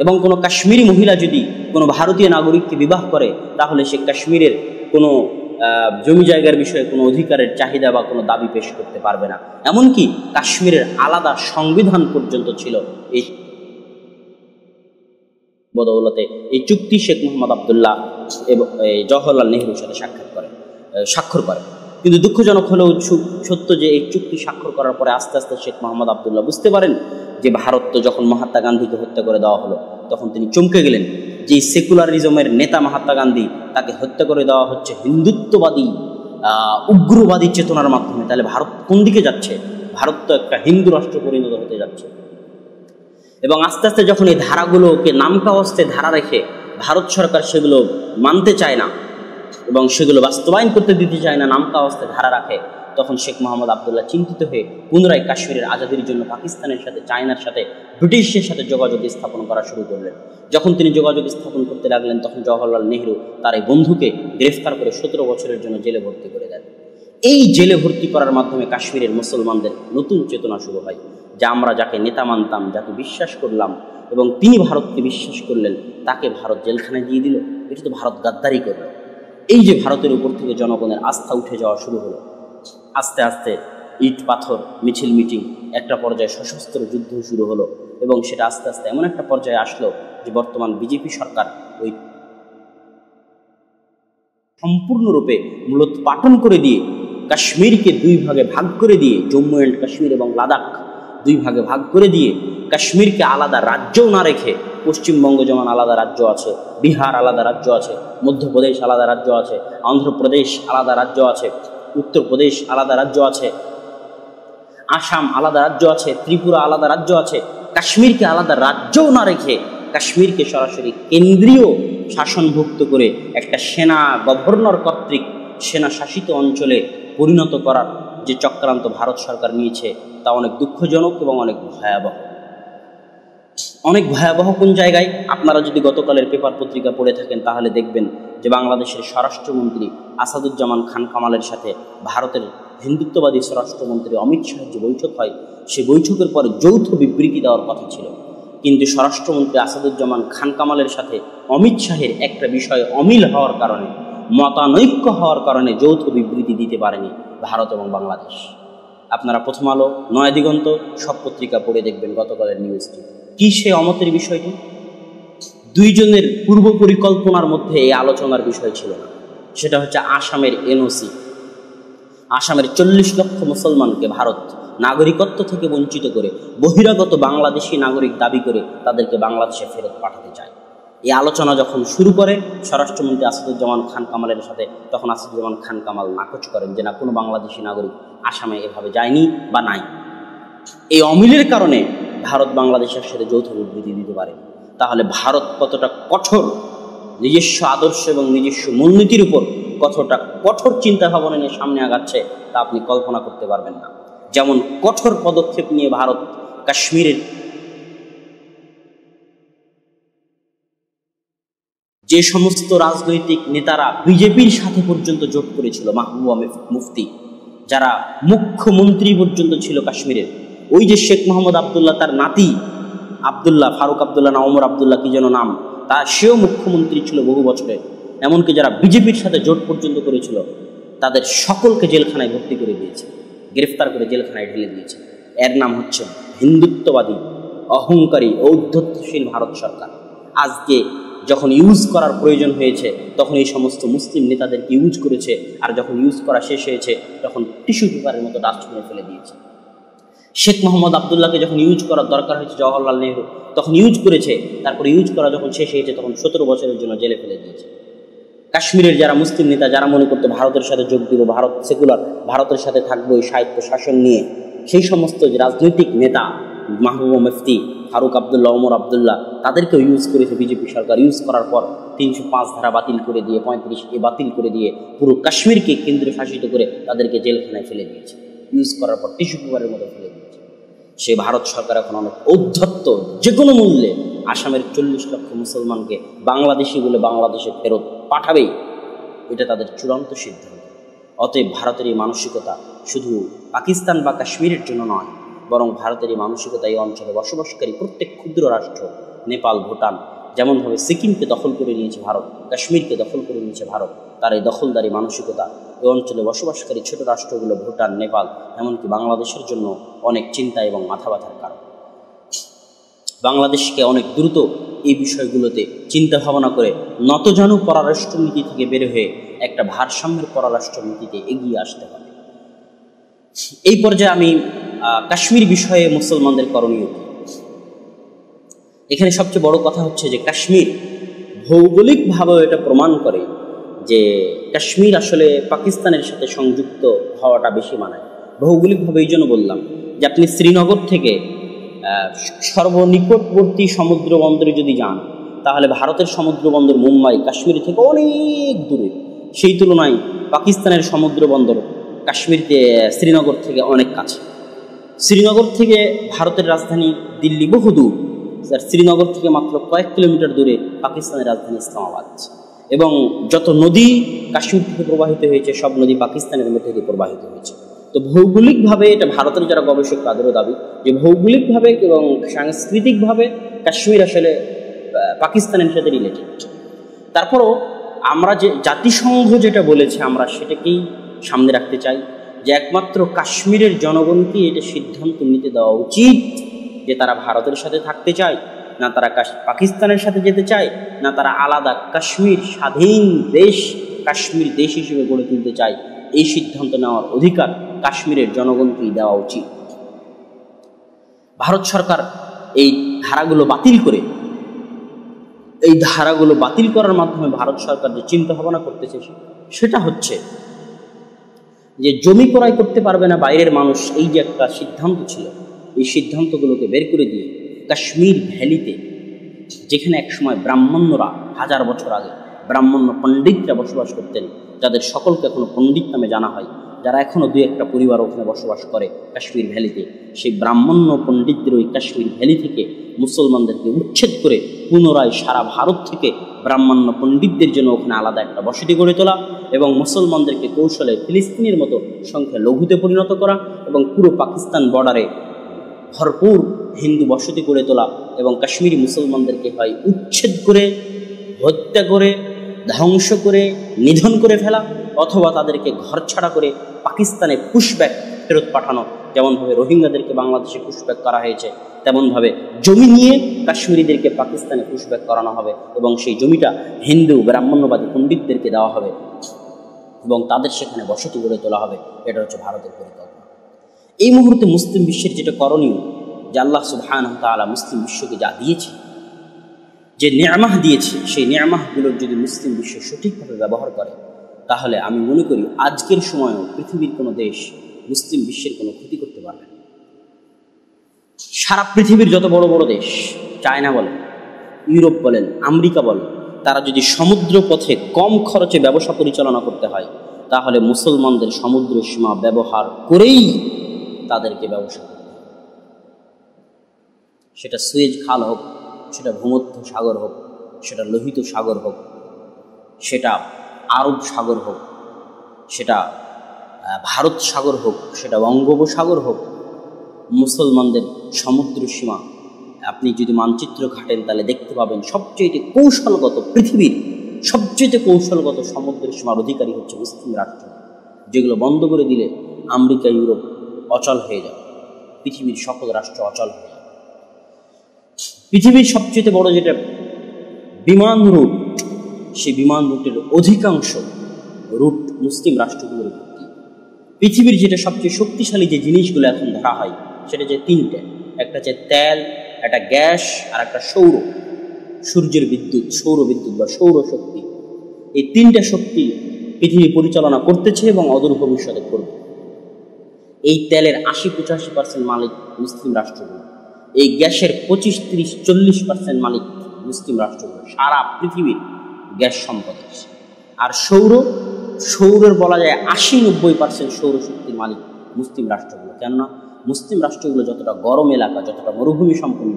এবং কোনো কাশ্মীরি মহিলা যদি কোনো ভারতীয় নাগরিককে বিবাহ করে, তাহলে সে কাশ্মীরের কোনো জমি জায়গার বিষয়ে কোনো অধিকারের চাহিদা বা কোনো দাবি পেশ করতে পারবে না। এমনকি কাশ্মীরের আলাদা সংবিধান পর্যন্ত ছিল। এই বদৌলতে এই চুক্তি শেখ মোহাম্মদ আবদুল্লাহ এবং জওহরলাল নেহরুর সাথে স্বাক্ষর করে। কিন্তু দুঃখজনক হলেও সত্য যে এই চুক্তি স্বাক্ষর করার পরে আস্তে আস্তে শেখ মোহাম্মদ আবদুল্লাহ বুঝতে পারেন যে ভারত তো যখন মহাত্মা গান্ধীকে হত্যা করে দেওয়া হলো, তখন তিনি চমকে গেলেন যে সেকুলারিজমের নেতা মহাত্মা গান্ধী, তাকে হত্যা করে দেওয়া হচ্ছে হিন্দুত্ববাদী উগ্রবাদী চেতনার মাধ্যমে। তাহলে ভারত কোন দিকে যাচ্ছে? ভারত তো একটা হিন্দু রাষ্ট্র পরিণত হতে যাচ্ছে। এবং আস্তে আস্তে যখন এই ধারাগুলোকে নামকাওয়াস্তে ধারা রেখে ভারত সরকার সেগুলো মানতে চায় না এবং সেগুলো বাস্তবায়ন করতে দিতে চায় না, নামকাওয়াস্তে ধারা রাখে, তখন শেখ মোহাম্মদ আবদুল্লাহ চিন্তিত হয়ে পুনরায় কাশ্মীরের আজাদির জন্য পাকিস্তানের সাথে, চায়নার সাথে, ব্রিটিশের সাথে যোগাযোগ স্থাপন করা শুরু করলেন। যখন তিনি যোগাযোগ স্থাপন করতে লাগলেন, তখন জওহরলাল নেহরু তার এই বন্ধুকে গ্রেফতার করে 17 বছরের জন্য জেলে ভর্তি করে দেন। এই জেলে ভর্তি করার মাধ্যমে কাশ্মীরের মুসলমানদের নতুন চেতনা শুরু হয় যে আমরা যাকে নেতা মানতাম, যাকে বিশ্বাস করলাম এবং তিনি ভারতকে বিশ্বাস করলেন, তাকে ভারত জেলখানায় দিয়ে দিল। এটা তো ভারত গাদ্দারি করল। এই যে ভারতের উপর থেকে জনগণের আস্থা উঠে যাওয়া শুরু হলো, আস্তে আস্তে ইট পাথর, মিছিল মিটিং, একটা পর্যায়ে সশস্ত্র যুদ্ধ শুরু হলো এবং সেটা আস্তে আস্তে এমন একটা পর্যায়ে আসলো যে বর্তমান বিজেপি সরকার ওই সম্পূর্ণরূপে মূলোৎপাটন করে দিয়ে কাশ্মীরকে 2 ভাগে ভাগ করে দিয়ে, জম্মু অ্যান্ড কাশ্মীর এবং লাদাখ 2 ভাগে ভাগ করে দিয়ে, কাশ্মীরকে আলাদা রাজ্যও না রেখে, পশ্চিমবঙ্গ যেমন আলাদা রাজ্য আছে, বিহার আলাদা রাজ্য আছে, মধ্যপ্রদেশ আলাদা রাজ্য আছে, অন্ধ্রপ্রদেশ আলাদা রাজ্য আছে, উত্তরপ্রদেশ আলাদা রাজ্য আছে, আসাম আলাদা রাজ্য আছে, ত্রিপুরা আলাদা রাজ্য আছে। কাশ্মীরকে আলাদা রাজ্যও না রেখে কাশ্মীরকে সরাসরি কেন্দ্রীয় শাসনভুক্ত করে একটা সেনা গভর্নর কর্তৃক সেনা শাসিত অঞ্চলে পরিণত করার যে চক্রান্ত ভারত সরকার নিয়েছে তা অনেক দুঃখজনক এবং অনেক ভয়াবহ। অনেক ভয়াবহ কোন জায়গায়? আপনারা যদি গতকালের পেপার পত্রিকা পড়ে থাকেন তাহলে দেখবেন যে বাংলাদেশের স্বরাষ্ট্রমন্ত্রী আসাদুজ্জামান খান কামালের সাথে ভারতের হিন্দুত্ববাদী স্বরাষ্ট্রমন্ত্রী অমিত শাহের যে বৈঠক হয়, সে বৈঠকের পরে যৌথ বিবৃতি দেওয়ার কথা ছিল, কিন্তু স্বরাষ্ট্রমন্ত্রী আসাদুজ্জামান খান কামালের সাথে অমিত শাহের একটা বিষয়ে অমিল হওয়ার কারণে, মতানৈক্য হওয়ার কারণে যৌথ বিবৃতি দিতে পারেনি ভারত এবং বাংলাদেশ। আপনারা প্রথম আলো, নয়া দিগন্ত সব পত্রিকা পড়ে দেখবেন গতকালের নিউজটি। কি সে অমতের বিষয়টি? দুইজনের পূর্ব পরিকল্পনার মধ্যে এই আলোচনার বিষয় ছিল না। সেটা হচ্ছে আসামের এনওসি। আসামের 40 লক্ষ মুসলমানকে ভারত নাগরিকত্ব থেকে বঞ্চিত করে বহিরাগত বাংলাদেশি নাগরিক দাবি করে তাদেরকে বাংলাদেশে ফেরত পাঠাতে চায়। এই আলোচনা যখন শুরু করে স্বরাষ্ট্রমন্ত্রী আসাদুজ্জামান খান কামালের সাথে, তখন আসাদুজ্জামান খান কামাল নাকচ করেন যে না, কোনো বাংলাদেশি নাগরিক আসামে এভাবে যায়নি বা নাই। এই অমিলের কারণে ভারত বাংলাদেশের সাথে যৌথ বিবৃতি দিতে পারে। তাহলে ভারত কতটা কঠোর নিজস্ব আদর্শ এবং নিজস্ব মূলনীতির উপর কতটা কঠোর চিন্তা ভাবনা নিয়ে সামনে আগাচ্ছে তা আপনি কল্পনা করতে পারবেন না। যেমন কঠোর পদক্ষেপ নিয়ে ভারত কাশ্মীরের যে সমস্ত রাজনৈতিক নেতারা বিজেপির সাথে পর্যন্ত জোট করেছিল, মাহবুবা মুফতি যারা মুখ্যমন্ত্রী পর্যন্ত ছিল কাশ্মীরের, ওই যে শেখ মোহাম্মদ আবদুল্লাহ, তার নাতি আবদুল্লাহ, ফারুক আবদুল্লাহ না ওমর আবদুল্লাহ কি যেন নাম, তা সেও মুখ্যমন্ত্রী ছিল বহু বছরে। এমনকি যারা বিজেপির সাথে জোট পর্যন্ত করেছিল তাদের সকলকে জেলখানায় ভর্তি করে দিয়েছে, গ্রেফতার করে জেলখানায় ঢেলে দিয়েছে। এর নাম হচ্ছে হিন্দুত্ববাদী, অহংকারী, ঔদ্ধত্যশীল ভারত সরকার। আজকে যখন ইউজ করার প্রয়োজন হয়েছে তখন এই সমস্ত মুসলিম নেতাদেরকে ইউজ করেছে, আর যখন ইউজ করা শেষ হয়েছে তখন টিস্যু পেপারের মতো ডাস্টবিনে ফেলে দিয়েছে। শেখ মোহাম্মদ আবদুল্লাহকে যখন ইউজ করার দরকার হয়েছে জওহরলাল নেহরু, তখন ইউজ করেছে, তারপরে ইউজ করা যখন শেষ হয়েছে তখন 17 বছরের জন্য জেলে ফেলে দিয়েছে। কাশ্মীরের যারা মুসলিম নেতা, যারা মনে করতো ভারতের সাথে যোগ দিব, ভারত সেকুলার, ভারতের সাথে থাকবো এই সাহিত্য শাসন নিয়ে, সেই সমস্ত রাজনৈতিক নেতা মাহবুবা মুফতি, ফারুক আবদুল্লাহ, ওমর আবদুল্লাহ, তাদেরকেও ইউজ করেছে বিজেপি সরকার। ইউজ করার পর 305 ধারা বাতিল করে দিয়ে, 35A বাতিল করে দিয়ে পুরো কাশ্মীরকে কেন্দ্রে শাসিত করে তাদেরকে জেলখানায় ফেলে দিয়েছে। ইউজ করার পর টিস্যু পেপারের মতো ফেলে দিয়েছে। সে ভারত সরকার এখন অনেক ঔদ্ধত্য, যে কোনো মূল্যে আসামের 40 লক্ষ মুসলমানকে বাংলাদেশি বলে বাংলাদেশে ফেরত পাঠাবেই, এটা তাদের চূড়ান্ত সিদ্ধান্ত। অতএব ভারতের এই মানসিকতা শুধু পাকিস্তান বা কাশ্মীরের জন্য নয়, বরং ভারতের এই মানসিকতা এই অঞ্চলে বসবাসকারী প্রত্যেক ক্ষুদ্র রাষ্ট্র, নেপাল, ভুটান, যেমনভাবে সিকিমকে দখল করে নিয়েছে ভারত, কাশ্মীরকে দখল করে নিয়েছে ভারত, তার এই দখলদারি মানসিকতা এই অঞ্চলে বসবাসকারী ছোট রাষ্ট্রগুলো, ভুটান, নেপাল, এমনকি বাংলাদেশের জন্য অনেক চিন্তা এবং মাথা ব্যথার কারণ। বাংলাদেশকে অনেক দ্রুত এই বিষয়গুলোতে চিন্তা ভাবনা করে নতজানু পররাষ্ট্রনীতি থেকে বের হয়ে একটা ভারসাম্যের পররাষ্ট্রনীতিতে এগিয়ে আসতে হবে। এই পর্যায়ে আমি কাশ্মীর বিষয়ে মুসলমানদের করণীয় কি, এখানে সবচেয়ে বড় কথা হচ্ছে যে কাশ্মীর ভৌগোলিকভাবেও এটা প্রমাণ করে যে কাশ্মীর আসলে পাকিস্তানের সাথে সংযুক্ত হওয়াটা বেশি মানায়। ভৌগোলিকভাবে এই জন্য বললাম যে আপনি শ্রীনগর থেকে সর্বনিকটবর্তী সমুদ্র বন্দরে যদি যান, তাহলে ভারতের সমুদ্র বন্দর মুম্বাই কাশ্মীর থেকে অনেক দূরে। সেই তুলনায় পাকিস্তানের সমুদ্র বন্দর কাশ্মীরকে শ্রীনগর থেকে অনেক কাছে। শ্রীনগর থেকে ভারতের রাজধানী দিল্লি বহু দূর, শ্রীনগর থেকে মাত্র কয়েক কিলোমিটার দূরে পাকিস্তানের রাজধানী ইসলামাবাদ। এবং যত নদী কাশ্মীর থেকে প্রবাহিত হয়েছে সব নদী পাকিস্তানের মধ্যে থেকে প্রবাহিত হয়েছে। তো ভৌগোলিকভাবে এটা ভারতের যারা গবেষক তাদেরও দাবি যে ভৌগোলিকভাবে এবং সাংস্কৃতিকভাবে কাশ্মীর আসলে পাকিস্তানের সাথে রিলেটেড। তারপরও আমরা যে জাতিসংঘ যেটা বলেছে আমরা সেটাকেই সামনে রাখতে চাই যে একমাত্র কাশ্মীরের জনগণকে এটা সিদ্ধান্ত নিতে দেওয়া উচিত যে তারা ভারতের সাথে থাকতে চায়, না তারা পাকিস্তানের সাথে যেতে চায়, না তারা আলাদা কাশ্মীর স্বাধীন দেশ, কাশ্মীর দেশ হিসেবে গড়ে তুলতে চায়। এই সিদ্ধান্ত নেওয়ার অধিকার কাশ্মীরের জনগণকেই দেওয়া উচিত। ভারত সরকার এই ধারাগুলো বাতিল করে, এই ধারাগুলো বাতিল করার মাধ্যমে ভারত সরকার যে চিন্তা ভাবনা করতেছে সেটা হচ্ছে যে জমি ক্রয় করতে পারবে না বাইরের মানুষ, এই যে একটা সিদ্ধান্ত ছিল, এই সিদ্ধান্তগুলোকে বের করে দিয়ে কাশ্মীর ভ্যালিতে, যেখানে একসময় ব্রাহ্মণ্যরা 1000 বছর আগে ব্রাহ্মণ্য পণ্ডিতরা বসবাস করতেন, যাদের সকলকে এখনো পণ্ডিত নামে জানা হয়, যারা এখনও দুই একটা পরিবার ওখানে বসবাস করে কাশ্মীর ভ্যালিতে, সেই ব্রাহ্মণ্য পণ্ডিতদের ওই কাশ্মীর ভ্যালি থেকে মুসলমানদেরকে উচ্ছেদ করে পুনরায় সারা ভারত থেকে ব্রাহ্মণ্য পণ্ডিতদের জন্য ওখানে আলাদা একটা বসতি গড়ে তোলা এবং মুসলমানদেরকে কৌশলে ফিলিস্তিনের মতো সংখ্যা লঘুতে পরিণত করা এবং পুরো পাকিস্তান বর্ডারে ভরপুর হিন্দু বসতি গড়ে তোলা এবং কাশ্মীরি মুসলমানদেরকে হয় উচ্ছেদ করে, হত্যা করে, ধ্বংস করে, নিধন করে ফেলা, অথবা তাদেরকে ঘরছাড়া করে পাকিস্তানে পুশব্যাক ফেরত পাঠানো। যেমনভাবে রোহিঙ্গাদেরকে বাংলাদেশে পুশব্যাক করা হয়েছে, তেমনভাবে জমি নিয়ে কাশ্মীরিদেরকে পাকিস্তানে পুশব্যাক করানো হবে এবং সেই জমিটা হিন্দু ব্রাহ্মণ্যবাদী পণ্ডিতদেরকে দেওয়া হবে এবং তাদের সেখানে বসতি গড়ে তোলা হবে। এটা হচ্ছে ভারতের পরিকল্পনা। এই মুহূর্তে মুসলিম বিশ্বের যেটা করণীয়, যে আল্লাহ সুবহানাহু ওয়া তাআলা মুসলিম বিশ্বকে যা দিয়েছে, যে নিয়ামাহ দিয়েছে, সেই নিয়ামাহগুলোর যদি মুসলিম বিশ্ব সঠিকভাবে ব্যবহার করে, তাহলে আমি মনে করি আজকের সময়েও পৃথিবীর কোনো দেশ মুসলিম বিশ্বের কোনো ক্ষতি করতে পারবে না। সারা পৃথিবীর যত বড় বড় দেশ, চায়না বলেন, ইউরোপ বলেন, আমেরিকা বলেন, তারা যদি সমুদ্র পথে কম খরচে ব্যবসা পরিচালনা করতে হয়, তাহলে মুসলমানদের সমুদ্র সীমা ব্যবহার করেই তাদেরকে ব্যবসা করতে হবে। সেটা সুয়েজ খাল হোক, সেটা ভূমধ্য সাগর হোক, সেটা লোহিত সাগর হোক, সেটা আরব সাগর হোক, সেটা ভারত সাগর হোক, সেটা বঙ্গোপসাগর হোক, মুসলমানদের সমুদ্র সীমা আপনি যদি মানচিত্র ঘাটেন তাহলে দেখতে পাবেন সবচেয়ে কৌশলগত, পৃথিবীর সবচেয়ে কৌশলগত সমুদ্রের সীমার অধিকারী হচ্ছে মুসলিম রাষ্ট্র, যেগুলো বন্ধ করে দিলে আমেরিকা, ইউরোপ অচল হয়ে যাবে, পৃথিবীর সকল রাষ্ট্র অচল হয়ে যাবে। পৃথিবীর সবচেয়ে বড় যেটা বিমান রুট, সেই বিমান রুটের অধিকাংশ রুট মুসলিম রাষ্ট্রগুলোর ভর্তি। পৃথিবীর যেটা সবচেয়ে শক্তিশালী যে জিনিসগুলো এখন ধরা হয়, সেটা যে তিনটে, একটা হচ্ছে তেল, একটা গ্যাস, আর একটা সূর্যের বিদ্যুৎ, সৌর বিদ্যুৎ বা সৌরশক্তি। এই তিনটা শক্তি পৃথিবী পরিচালনা করতেছে এবং অদূর ভবিষ্যতে করবে। এই তেলের 80-85% মালিক মুসলিম রাষ্ট্রগুলো, এই গ্যাসের 25-30-40% মালিক মুসলিম রাষ্ট্রগুলো, সারা পৃথিবীর গ্যাস সম্পদের। আর সৌরের বলা যায় 80-90% সৌরশক্তির মালিক মুসলিম রাষ্ট্রগুলো। কেননা মুসলিম রাষ্ট্রগুলো যতটা গরম এলাকা, যতটা মরুভূমি সম্পন্ন,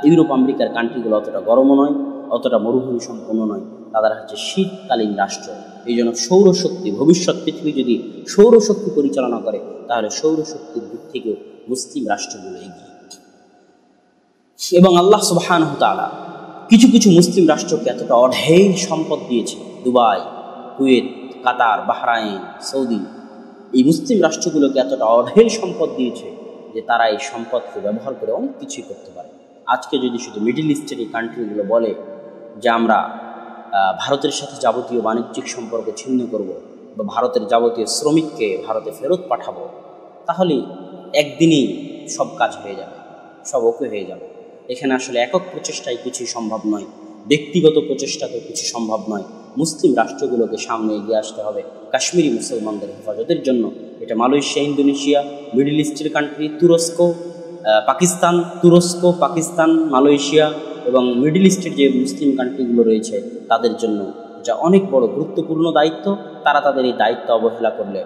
ইউরোপ আমেরিকার কান্ট্রিগুলো অতটা গরমও নয়, অতটা মরুভূমি সম্পন্ন নয়, তারা হচ্ছে শীতকালীন রাষ্ট্র। এই জন্য সৌরশক্তি, ভবিষ্যৎ পৃথিবী যদি সৌরশক্তি পরিচালনা করে, তাহলে সৌরশক্তির দিক থেকেও মুসলিম রাষ্ট্রগুলো এগিয়ে। এবং আল্লাহ সুবহানাহু ওয়া তাআলা কিছু কিছু মুসলিম রাষ্ট্রকে এতটা অঢেল সম্পদ দিয়েছে, দুবাই, কুয়েত, কাতার, বাহরাইন, সৌদি, এই মুসলিম রাষ্ট্রগুলোকে এতটা অঢেল সম্পদ দিয়েছে যে তারা এই সম্পদকে ব্যবহার করে অনেক কিছুই করতে পারে। আজকে যদি শুধু মিডল ইস্টের এই কান্ট্রিগুলো বলে যে আমরা ভারতের সাথে যাবতীয় বাণিজ্যিক সম্পর্ক ছিন্ন করব বা ভারতের যাবতীয় শ্রমিককে ভারতে ফেরত পাঠাবো, তাহলে একদিনেই সব কাজ হয়ে যাবে, সব ওকে হয়ে যাবে। এখানে আসলে একক প্রচেষ্টায় কিছুই সম্ভব নয়, ব্যক্তিগত প্রচেষ্টাতেও কিছু সম্ভব নয়। মুসলিম রাষ্ট্রগুলোকে সামনে এগিয়ে আসতে হবে কাশ্মীরি মুসলমানদের হেফাজতের জন্য। এটা মালয়েশিয়া, ইন্দোনেশিয়া, মিডল ইস্টের কান্ট্রি, পাকিস্তান, মালয়েশিয়া এবং মিডল ইস্টের যে মুসলিম কান্ট্রিগুলো রয়েছে তাদের জন্য যা অনেক বড় গুরুত্বপূর্ণ দায়িত্ব। তারা তাদের এই দায়িত্ব অবহেলা করলে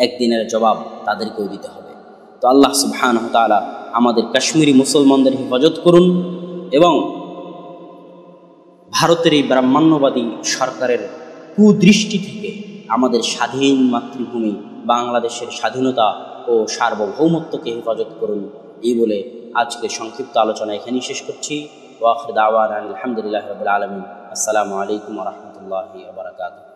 একদিনের জবাব তাদেরকেও দিতে হবে। তো আল্লাহ সুবহানাহু ওয়া তাআলা আমাদের কাশ্মীরি মুসলমানদের হেফাজত করুন এবং ভারতের এই ব্রাহ্মণ্যবাদী সরকারের কুদৃষ্টি থেকে আমাদের স্বাধীন মাতৃভূমি বাংলাদেশের স্বাধীনতা ও সার্বভৌমত্বকে হেফাজত করুন। এই বলে আজকে সংক্ষিপ্ত আলোচনা এখানেই শেষ করছি। ওয়া আখির দাওয়ানা আলহামদুলিল্লাহি রাব্বিল আলামিন। আসসালামু আলাইকুম ওয়া রাহমাতুল্লাহি ওয়া বারাকাতুহু।